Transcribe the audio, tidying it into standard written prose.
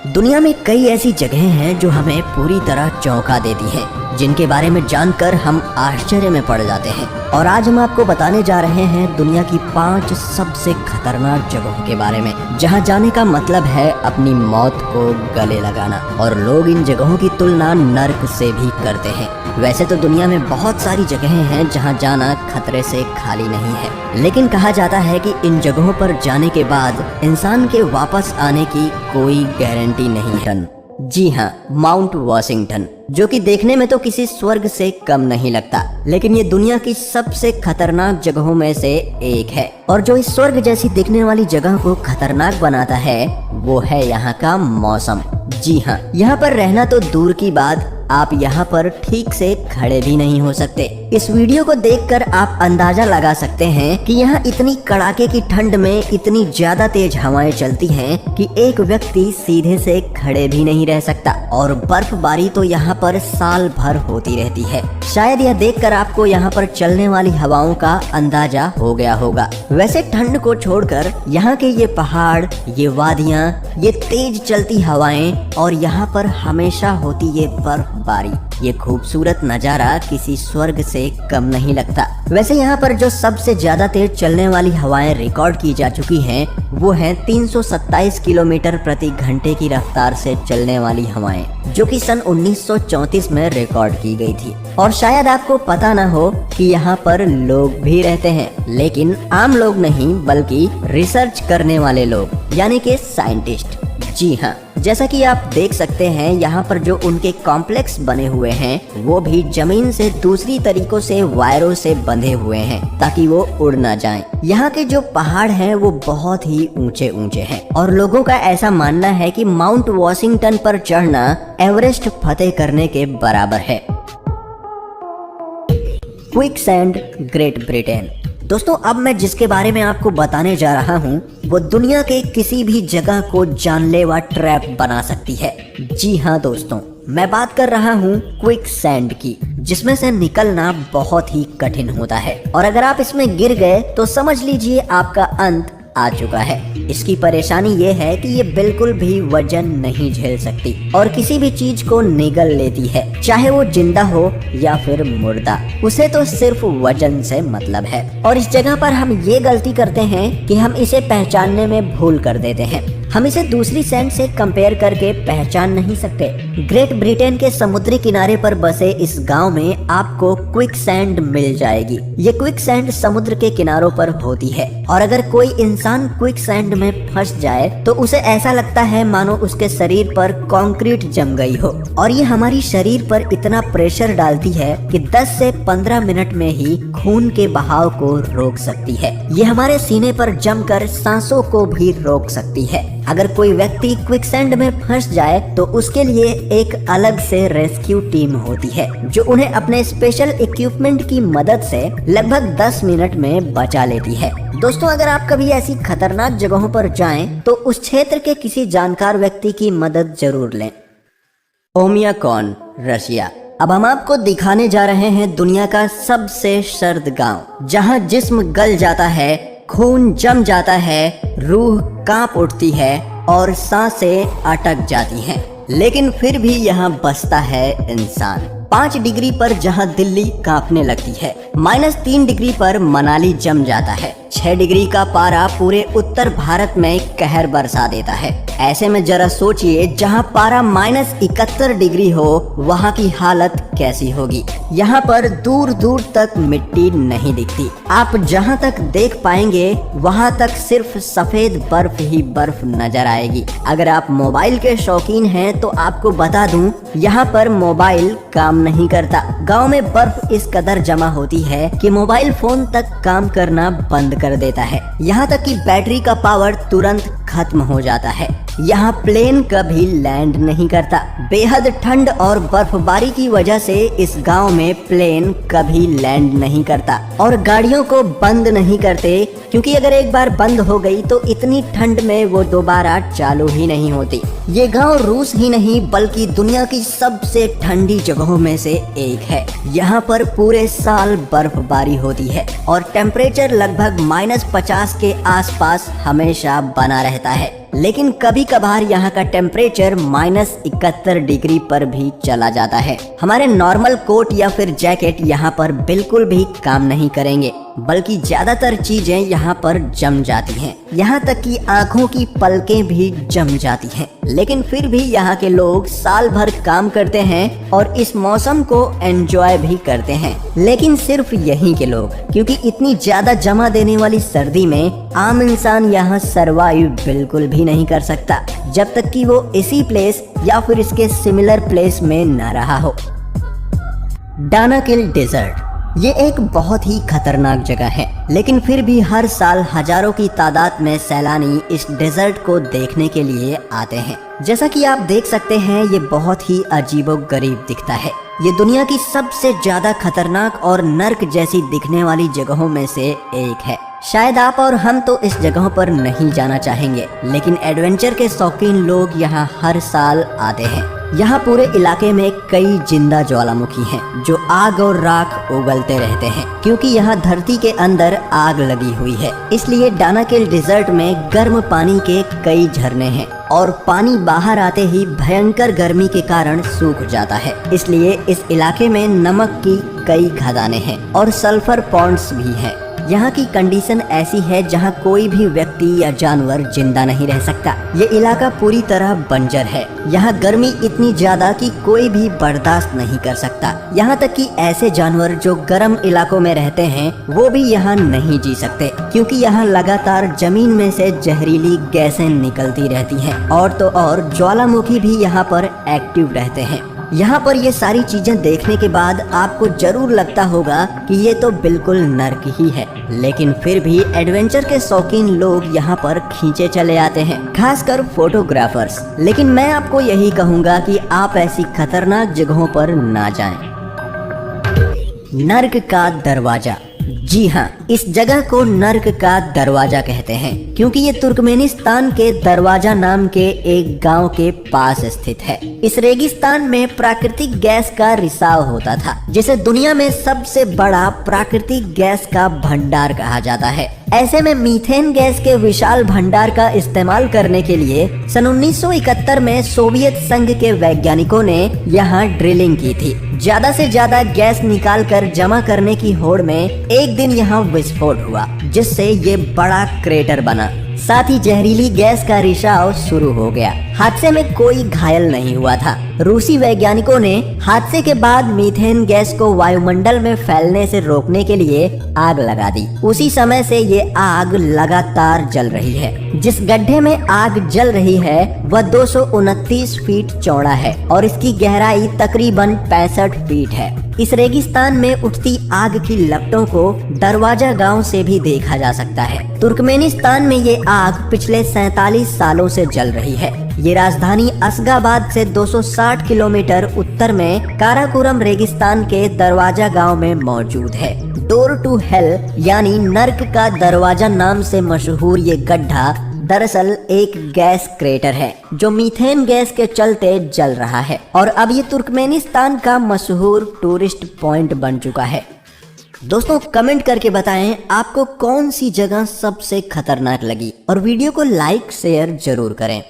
दुनिया में कई ऐसी जगहें हैं जो हमें पूरी तरह चौंका देती हैं, जिनके बारे में जानकर हम आश्चर्य में पड़ जाते हैं। और आज हम आपको बताने जा रहे हैं दुनिया की 5 सबसे खतरनाक जगहों के बारे में, जहां जाने का मतलब है अपनी मौत को गले लगाना। और लोग इन जगहों की तुलना नर्क से भी करते हैं। वैसे तो दुनिया में बहुत सारी जगहें हैं जहां जाना खतरे से खाली नहीं है, लेकिन कहा जाता है कि इन जगहों पर जाने के बाद इंसान के वापस आने की कोई गारंटी नहीं है। जी हाँ, माउंट वॉशिंगटन, जो कि देखने में तो किसी स्वर्ग से कम नहीं लगता, लेकिन ये दुनिया की सबसे खतरनाक जगहों में से एक है। और जो इस स्वर्ग जैसी दिखने वाली जगह को खतरनाक बनाता है वो है यहाँ का मौसम। जी हाँ, यहाँ पर रहना तो दूर की बात, आप यहाँ पर ठीक से खड़े भी नहीं हो सकते। इस वीडियो को देखकर आप अंदाजा लगा सकते हैं कि यहाँ इतनी कड़ाके की ठंड में इतनी ज्यादा तेज हवाएं चलती हैं कि एक व्यक्ति सीधे से खड़े भी नहीं रह सकता। और बर्फबारी तो यहाँ पर साल भर होती रहती है। शायद यह देखकर आपको यहाँ पर चलने वाली हवाओं का अंदाजा हो गया होगा। वैसे ठंड को छोड़कर यहाँ के ये पहाड़, ये वादियाँ, ये तेज चलती हवाएं और यहाँ पर हमेशा होती ये बर्फबारी, ये खूबसूरत नजारा किसी स्वर्ग से कम नहीं लगता। वैसे यहाँ पर जो सबसे ज्यादा तेज चलने वाली हवाएं रिकॉर्ड की जा चुकी हैं वो हैं 327 किलोमीटर प्रति घंटे की रफ्तार से चलने वाली हवाएं, जो कि सन 1934 में रिकॉर्ड की गई थी। और शायद आपको पता ना हो कि यहाँ पर लोग भी रहते हैं, लेकिन आम लोग नहीं बल्कि रिसर्च करने वाले लोग, यानी कि साइंटिस्ट। जी हाँ, जैसा कि आप देख सकते हैं यहाँ पर जो उनके कॉम्प्लेक्स बने हुए हैं वो भी जमीन से दूसरी तरीकों से वायरों से बंधे हुए हैं ताकि वो उड़ ना जाएं। यहाँ के जो पहाड़ हैं वो बहुत ही ऊंचे ऊंचे हैं और लोगों का ऐसा मानना है कि माउंट वॉशिंगटन पर चढ़ना एवरेस्ट फतेह करने के बराबर है। Quicksand, great Britain. दोस्तों, अब मैं जिसके बारे में आपको बताने जा रहा हूँ वो दुनिया के किसी भी जगह को जानलेवा ट्रैप बना सकती है। जी हाँ दोस्तों, मैं बात कर रहा हूँ क्विकसैंड की, जिसमें से निकलना बहुत ही कठिन होता है। और अगर आप इसमें गिर गए तो समझ लीजिए आपका अंत आ चुका है। इसकी परेशानी ये है कि ये बिल्कुल भी वजन नहीं झेल सकती और किसी भी चीज को निगल लेती है, चाहे वो जिंदा हो या फिर मुर्दा। उसे तो सिर्फ वजन से मतलब है। और इस जगह पर हम ये गलती करते हैं कि हम इसे पहचानने में भूल कर देते हैं। हम इसे दूसरी सैंड से कंपेयर करके पहचान नहीं सकते। ग्रेट ब्रिटेन के समुद्री किनारे पर बसे इस गांव में आपको क्विकसैंड मिल जाएगी। ये क्विकसैंड समुद्र के किनारों पर होती है और अगर कोई इंसान क्विकसैंड में फंस जाए तो उसे ऐसा लगता है मानो उसके शरीर पर कंक्रीट जम गई हो। और ये हमारी शरीर पर इतना प्रेशर डालती है कि 10 से 15 मिनट में ही खून के बहाव को रोक सकती है। ये हमारे सीने पर जमकर सांसों को भी रोक सकती है। अगर कोई व्यक्ति क्विकसैंड में फंस जाए तो उसके लिए एक अलग से रेस्क्यू टीम होती है जो उन्हें अपने स्पेशल इक्विपमेंट की मदद से लगभग 10 मिनट में बचा लेती है। दोस्तों, अगर आप कभी ऐसी खतरनाक जगहों पर जाएं तो उस क्षेत्र के किसी जानकार व्यक्ति की मदद जरूर लें। ओमियाकॉन, रशिया। अब हम आपको दिखाने जा रहे हैं दुनिया का सबसे सर्द गांव, जहां जिस्म गल जाता है, खून जम जाता है, रूह कांप उठती है और सांसें अटक जाती हैं, लेकिन फिर भी यहाँ बसता है इंसान। 5 डिग्री पर जहाँ दिल्ली कांपने लगती है, -3 डिग्री पर मनाली जम जाता है, 6 डिग्री का पारा पूरे उत्तर भारत में कहर बरसा देता है। ऐसे में जरा सोचिए, जहाँ पारा -71 डिग्री हो वहाँ की हालत कैसी होगी। यहाँ पर दूर दूर तक मिट्टी नहीं दिखती। आप जहाँ तक देख पाएंगे वहाँ तक सिर्फ सफेद बर्फ ही बर्फ नजर आएगी। अगर आप मोबाइल के शौकीन हैं तो आपको बता दूं, यहाँ पर मोबाइल काम नहीं करता। गांव में बर्फ इस कदर जमा होती है कि मोबाइल फोन तक काम करना बंद कर देता है। यहाँ तक कि बैटरी का पावर तुरंत खत्म हो जाता है। यहाँ प्लेन कभी लैंड नहीं करता। बेहद ठंड और बर्फबारी की वजह से इस गांव में प्लेन कभी लैंड नहीं करता और गाड़ियों को बंद नहीं करते, क्योंकि अगर एक बार बंद हो गई तो इतनी ठंड में वो दोबारा चालू ही नहीं होती। ये गांव रूस ही नहीं बल्कि दुनिया की सबसे ठंडी जगहों में से एक है। यहाँ पर पूरे साल बर्फबारी होती है और टेम्परेचर लगभग -50 के आसपास हमेशा बना रहता है। लेकिन कभी कभार यहाँ का टेम्परेचर -71 डिग्री पर भी चला जाता है। हमारे नॉर्मल कोट या फिर जैकेट यहाँ पर बिल्कुल भी काम नहीं करेंगे, बल्कि ज्यादातर चीजें यहाँ पर जम जाती हैं। यहाँ तक कि आंखों की पलकें भी जम जाती हैं। लेकिन फिर भी यहाँ के लोग साल भर काम करते हैं और इस मौसम को एंजॉय भी करते हैं। लेकिन सिर्फ यहीं के लोग, क्योंकि इतनी ज्यादा जमा देने वाली सर्दी में आम इंसान यहाँ सरवाइव बिल्कुल भी नहीं कर सकता, जब तक कि वो इसी प्लेस या फिर इसके सिमिलर प्लेस में न रहा हो। डानाकिल डेजर्ट ये एक बहुत ही खतरनाक जगह है, लेकिन फिर भी हर साल हजारों की तादाद में सैलानी इस डेजर्ट को देखने के लिए आते हैं। जैसा कि आप देख सकते हैं, ये बहुत ही अजीबोगरीब दिखता है। ये दुनिया की सबसे ज्यादा खतरनाक और नर्क जैसी दिखने वाली जगहों में से एक है। शायद आप और हम तो इस जगहों पर नहीं जाना चाहेंगे, लेकिन एडवेंचर के शौकीन लोग यहाँ हर साल आते हैं। यहाँ पूरे इलाके में कई जिंदा ज्वालामुखी हैं, जो आग और राख उगलते रहते हैं। क्योंकि यहाँ धरती के अंदर आग लगी हुई है, इसलिए डानाकिल डेजर्ट में गर्म पानी के कई झरने हैं और पानी बाहर आते ही भयंकर गर्मी के कारण सूख जाता है। इसलिए इस इलाके में नमक की कई खदानें हैं और सल्फर पॉन्ड्स भी हैं। यहाँ की कंडीशन ऐसी है जहाँ कोई भी व्यक्ति या जानवर जिंदा नहीं रह सकता। ये इलाका पूरी तरह बंजर है। यहाँ गर्मी इतनी ज्यादा कि कोई भी बर्दाश्त नहीं कर सकता। यहाँ तक कि ऐसे जानवर जो गर्म इलाकों में रहते हैं वो भी यहाँ नहीं जी सकते, क्योंकि यहाँ लगातार जमीन में से जहरीली गैसें निकलती रहती हैं। और तो और ज्वालामुखी भी यहाँ पर एक्टिव रहते हैं। यहाँ पर ये सारी चीजें देखने के बाद आपको जरूर लगता होगा कि ये तो बिल्कुल नर्क ही है, लेकिन फिर भी एडवेंचर के शौकीन लोग यहाँ पर खींचे चले आते हैं, खासकर फोटोग्राफर्स। लेकिन मैं आपको यही कहूँगा कि आप ऐसी खतरनाक जगहों पर ना जाएं। नर्क का दरवाजा। जी हाँ, इस जगह को नर्क का दरवाजा कहते हैं, क्योंकि ये तुर्कमेनिस्तान के दरवाजा नाम के एक गांव के पास स्थित है। इस रेगिस्तान में प्राकृतिक गैस का रिसाव होता था, जिसे दुनिया में सबसे बड़ा प्राकृतिक गैस का भंडार कहा जाता है। ऐसे में मीथेन गैस के विशाल भंडार का इस्तेमाल करने के लिए सन 1971 में सोवियत संघ के वैज्ञानिकों ने यहाँ ड्रिलिंग की थी। ज्यादा से ज्यादा गैस निकाल कर जमा करने की होड़ में एक दिन यहाँ विस्फोट हुआ, जिससे ये बड़ा क्रेटर बना। साथ ही जहरीली गैस का रिसाव शुरू हो गया। हादसे में कोई घायल नहीं हुआ था। रूसी वैज्ञानिकों ने हादसे के बाद मीथेन गैस को वायुमंडल में फैलने से रोकने के लिए आग लगा दी। उसी समय से ये आग लगातार जल रही है। जिस गड्ढे में आग जल रही है वह 229 फीट चौड़ा है और इसकी गहराई तकरीबन 65 फीट है। इस रेगिस्तान में उठती आग की लपटों को दरवाजा गांव से भी देखा जा सकता है। तुर्कमेनिस्तान में ये आग पिछले 47 सालों से जल रही है। ये राजधानी असगाबाद से 260 किलोमीटर उत्तर में काराकोरम रेगिस्तान के दरवाजा गांव में मौजूद है। डोर टू हेल यानी नर्क का दरवाजा नाम से मशहूर ये गड्ढा दरअसल एक गैस क्रेटर है, जो मीथेन गैस के चलते जल रहा है और अब ये तुर्कमेनिस्तान का मशहूर टूरिस्ट पॉइंट बन चुका है। दोस्तों कमेंट करके बताएं आपको कौन सी जगह सबसे खतरनाक लगी और वीडियो को लाइक शेयर जरूर करें।